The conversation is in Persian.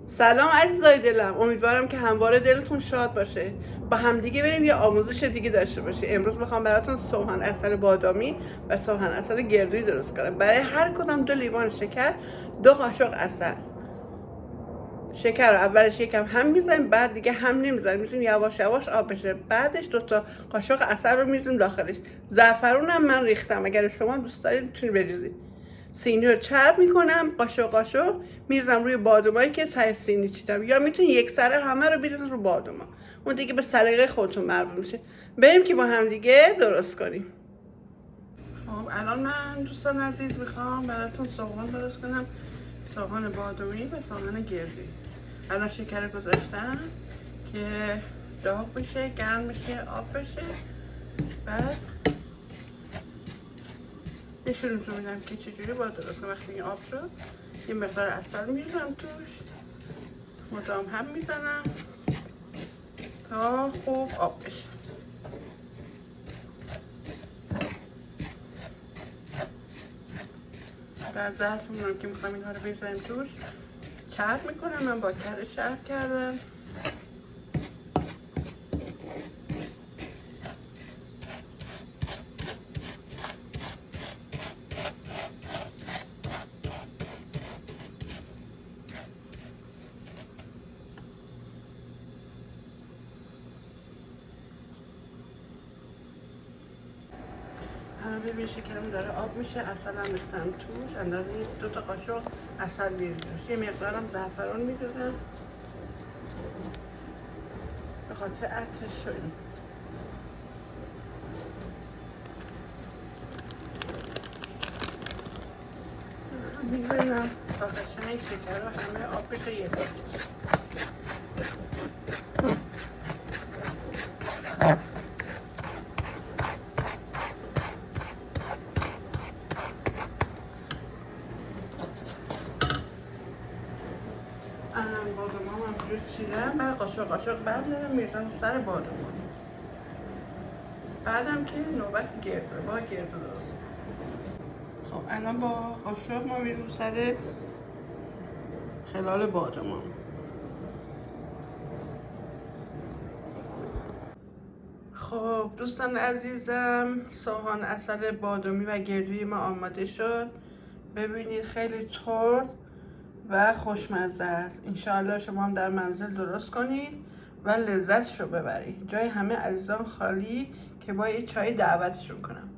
سلام عزیزای دلم، امیدوارم که همواره دلتون شاد باشه. با همدیگه بریم یه آموزش دیگه داشته باشیم. امروز میخوام براتون سوهان عسل بادامی و سوهان عسل گردویی درست کنم. برای هر کدام 2 لیوان شکر، 2 قاشق عسل. شکر رو اولش یکم هم میزنیم، بعد دیگه هم نمیزنیم، میزنیم یواش یواش آب بشه. بعدش 2 تا قاشق عسل رو میزنیم داخلش. زعفرون هم من ریختم، اگر شما دوست دارید میتونید بریزید. سینی رو چرب میکنم، قاشق قاشق میریزم روی بادامایی که ته سینی چیدم، یا میتونید یک سره همه رو بریزید رو باداما. اون دیگه به سلیقه خودتون مربوط میشه. بریم که با هم دیگه درست کنیم. خب الان من دوستان عزیز میخوام براتون سوهان درست کنم، سوهان بادامی و سوهان گردویی. الان شکر گذاشتم که داغ بشه، گرم بشه، آب بشه. بعد نشونتون میدم که چجوری باید درست کنم. وقتی این آب شد یه مقدار عسل میریزم توش، مدام هم میزنم تا خوب آب بشه. بعد ظرفمون رو که میخوام اینها رو بذاریم توش چرب میکنم. من با کره چرب کردم. الان ببین شکرم داره آب میشه، عسلم ریختم توش، اندازه 2 تا قاشق عسل میریزم توش. یه مقدارم زعفران میریزم به خاطر عطرش شدیم. میزنم تا قشنگ شکر رو همه آب بشه یه دست بشه. بادامام هم جور چیدم، بعد قاشق قاشق بردارم میرزم سر بادامام. بعدم که نوبت گردو با گردو درست کنم. خب الان با قاشق ما میریم سر خلال بادامام. خب دوستان عزیزم، سوهان عسل بادامی و گردویی ما آماده شد. ببینید خیلی ترد و خوشمزه است. انشاءالله شما هم در منزل درست کنید و لذتش رو ببرید. جای همه عزیزان خالی که با یه چای دعوتشون کنم.